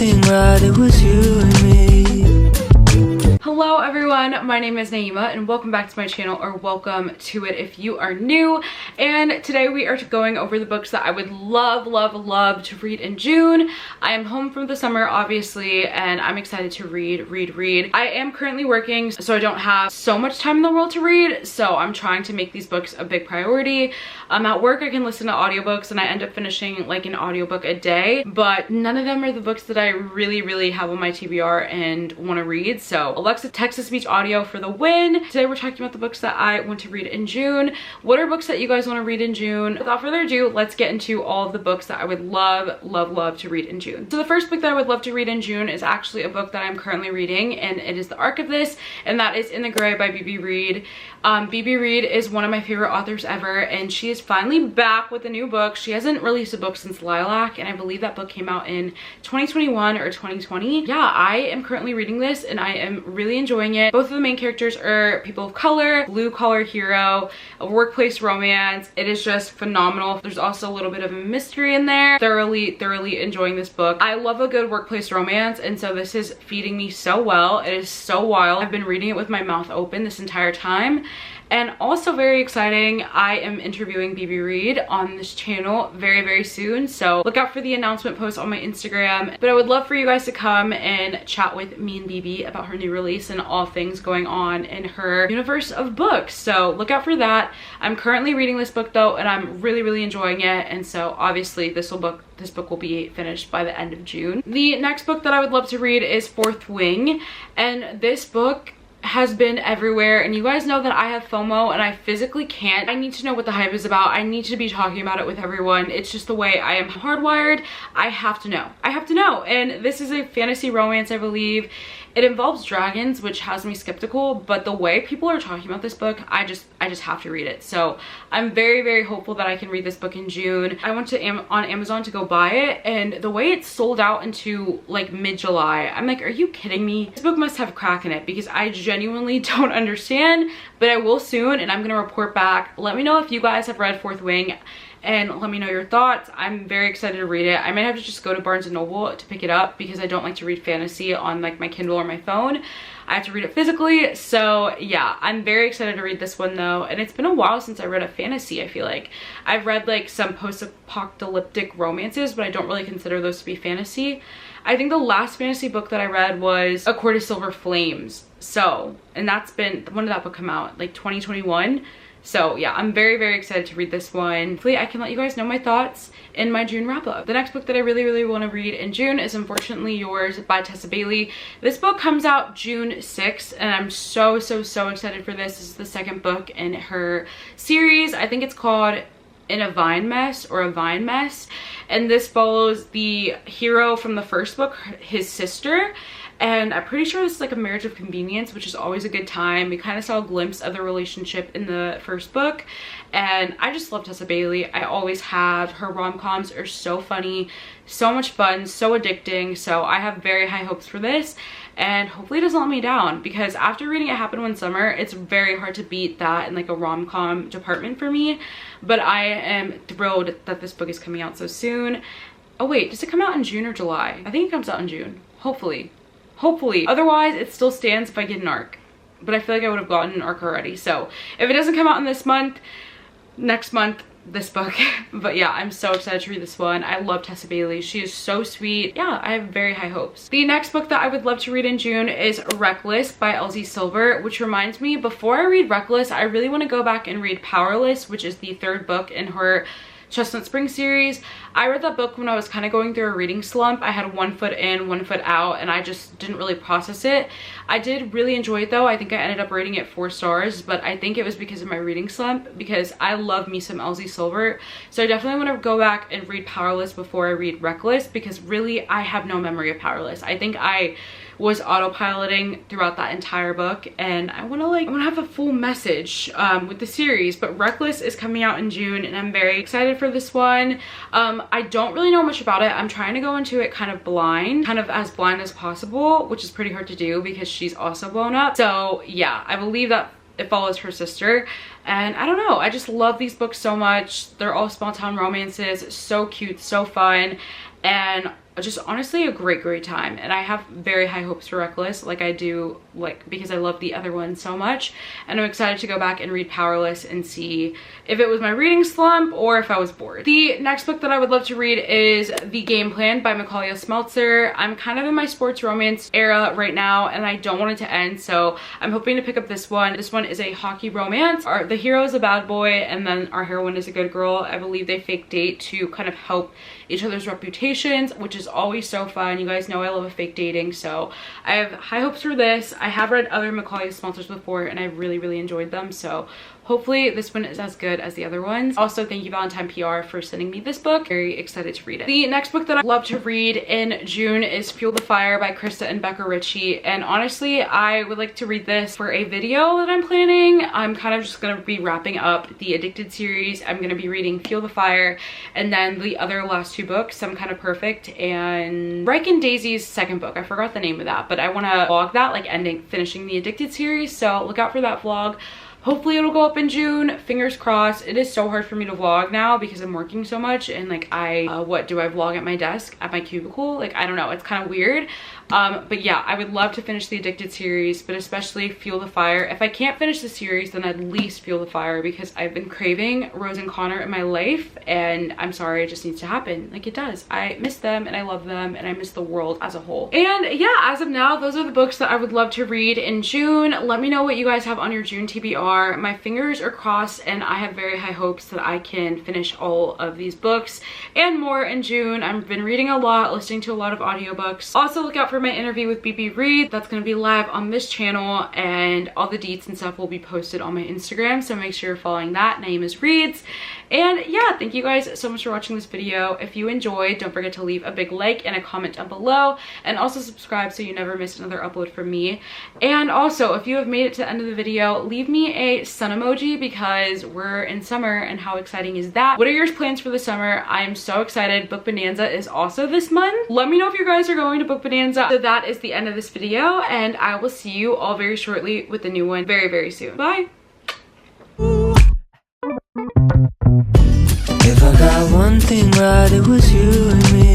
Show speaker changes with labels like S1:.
S1: everything right, it was you and me.
S2: Hello everyone, my name is Naima and welcome back to my channel, or welcome to it if you are new. And today we are going over the books that I would love to read in June. I am home from the summer obviously, and I'm excited to read. I am currently working, so I don't have so much time in the world to read, so I'm trying to make these books a big priority. At work I can listen to audiobooks and I end up finishing like an audiobook a day, but none of them are the books that I really have on my TBR and want to read. So Alexa, Texas Beach Audio for the win. Today we're talking about the books that I want to read in June. What are books that you guys want to read in June? Without further ado, let's get into all of the books that I would love to read in June. So the first book that I would love to read in June is actually a book that I'm currently reading, and it is the arc of this, and that is In the Gray by B.B. Reed. B.B. Reed is one of my favorite authors ever, and she is finally back with a new book. She hasn't released a book since Lilac, and I believe that book came out in 2021 or 2020. Yeah, I am currently reading this and I am really enjoying it. Both of the main characters are people of color, blue collar hero, a workplace romance. It is just phenomenal. There's also a little bit of a mystery in there. Thoroughly enjoying this book. I love a good workplace romance, and so this is feeding me so well. It is so wild. I've been reading it with my mouth open this entire time. And also very exciting, I am interviewing B.B. Reed on this channel very soon, so look out for the announcement post on my Instagram. But I would love for you guys to come and chat with me and B.B. about her new release and all things going on in her universe of books, so look out for that. I'm currently reading this book though, and I'm really enjoying it, and so obviously this book will be finished by the end of June. The next book that I would love to read is Fourth Wing, and this book has been everywhere, and you guys know that I have FOMO and I physically can't. I need to know what the hype is about. I need to be talking about it with everyone. It's just the way I am hardwired. I have to know. And this is a fantasy romance, I believe. It involves dragons, which has me skeptical, but the way people are talking about this book, I just have to read it. So I'm very hopeful that I can read this book in June. I went to on Amazon to go buy it, and the way it's sold out into like mid-July, I'm like, are you kidding me? This book must have crack in it, because I genuinely don't understand, but I will soon, and I'm gonna report back. Let me know if you guys have read Fourth Wing, and let me know your thoughts. I'm very excited to read it. I might have to just go to Barnes & Noble to pick it up, because I don't like to read fantasy on like my Kindle or my phone. I have to read it physically. So yeah, I'm very excited to read this one though. And it's been a while since I read a fantasy, I feel like. I've read like some post-apocalyptic romances, but I don't really consider those to be fantasy. I think the last fantasy book that I read was A Court of Silver Flames. So, and that's been, when did that book come out? Like 2021? So yeah, I'm very excited to read this one. Hopefully I can let you guys know my thoughts in my June wrap up. The next book that I really want to read in June is Unfortunately Yours by Tessa Bailey. This book comes out June 6th, and I'm so excited for this. This is the second book in her series. I think it's called In a Vine Mess or A Vine Mess, and this follows the hero from the first book, his sister. And I'm pretty sure this is like a marriage of convenience, which is always a good time. We kind of saw a glimpse of the relationship in the first book, and I just love Tessa Bailey. I always have. Her rom-coms are so funny, so much fun, so addicting. So I have very high hopes for this, and hopefully it doesn't let me down, because after reading It Happened One Summer, it's very hard to beat that in like a rom-com department for me. But I am thrilled that this book is coming out so soon. Oh wait, does it come out in June or July? I think it comes out in June, hopefully. Otherwise it still stands if I get an arc, but I feel like I would have gotten an arc already. So if it doesn't come out in this month, next month, this book. But yeah, I'm so excited to read this one. I love Tessa Bailey. She is so sweet. Yeah, I have very high hopes. The next book that I would love to read in June is Reckless by Elsie Silver, which reminds me, before I read Reckless, I really want to go back and read Powerless, which is the third book in her Chestnut Spring series. I read that book when I was kind of going through a reading slump. I had one foot in, one foot out, and I just didn't really process it. I did really enjoy it though. I think I ended up rating it 4 stars, but I think it was because of my reading slump, because I love me some Elsie Silver. So I definitely want to go back and read Powerless before I read Reckless, because really I have no memory of Powerless. I think I was autopiloting throughout that entire book, and I want to have a full message with the series. But Reckless is coming out in June, and I'm very excited for this one. I don't really know much about it. I'm trying to go into it kind of as blind as possible, which is pretty hard to do because she's also blown up. So yeah, I believe that it follows her sister, and I don't know, I just love these books so much. They're all small town romances, so cute, so fun, and just honestly a great time, and I have very high hopes for Reckless, like I do, like, because I love the other one so much, and I'm excited to go back and read Powerless and see if it was my reading slump or if I was bored. The next book that I would love to read is The Game Plan by Macaulay Smeltzer. I'm kind of in my sports romance era right now, and I don't want it to end, so I'm hoping to pick up this one. This one is a hockey romance. The hero is a bad boy, and then our heroine is a good girl. I believe they fake date to kind of help each other's reputations, which is always so fun. You guys know I love a fake dating, so I have high hopes for this. I have read other Macaulay Smelters before, and I really enjoyed them, so hopefully this one is as good as the other ones. Also, thank you Valentine PR for sending me this book. Very excited to read it. The next book that I'd love to read in June is Fuel the Fire by Krista and Becca Ritchie. And honestly, I would like to read this for a video that I'm planning. I'm kind of just gonna be wrapping up the Addicted series. I'm gonna be reading Fuel the Fire, and then the other last two books, Some Kind of Perfect and Reich and Daisy's second book. I forgot the name of that, but I want to vlog that, like finishing the Addicted series, so look out for that vlog. Hopefully it'll go up in June, fingers crossed. It is so hard for me to vlog now because I'm working so much, and like what do I vlog at my desk, at my cubicle? Like, I don't know, it's kind of weird. But yeah, I would love to finish the Addicted series, but especially Fuel the Fire. If I can't finish the series, then at least Fuel the Fire, because I've been craving Rose and Connor in my life, and I'm sorry, it just needs to happen. Like, it does. I miss them, and I love them, and I miss the world as a whole. And yeah, as of now, those are the books that I would love to read in June. Let me know what you guys have on your June TBR. My fingers are crossed, and I have very high hopes that I can finish all of these books and more in June. I've been reading a lot, listening to a lot of audiobooks. Also, look out for my interview with BB Reed. That's going to be live on this channel, and all the deets and stuff will be posted on my Instagram, so make sure you're following that. nayemasreads. And yeah, thank you guys so much for watching this video. If you enjoyed, don't forget to leave a big like and a comment down below, and also subscribe so you never miss another upload from me. And also, if you have made it to the end of the video, leave me a sun emoji, because we're in summer, and how exciting is that? What are your plans for the summer? I'm so excited. Book Bonanza is also this month. Let me know if you guys are going to Book Bonanza. So that is the end of this video, and I will see you all very shortly with a new one very soon. Bye.
S1: If I got one thing right, it was you and me.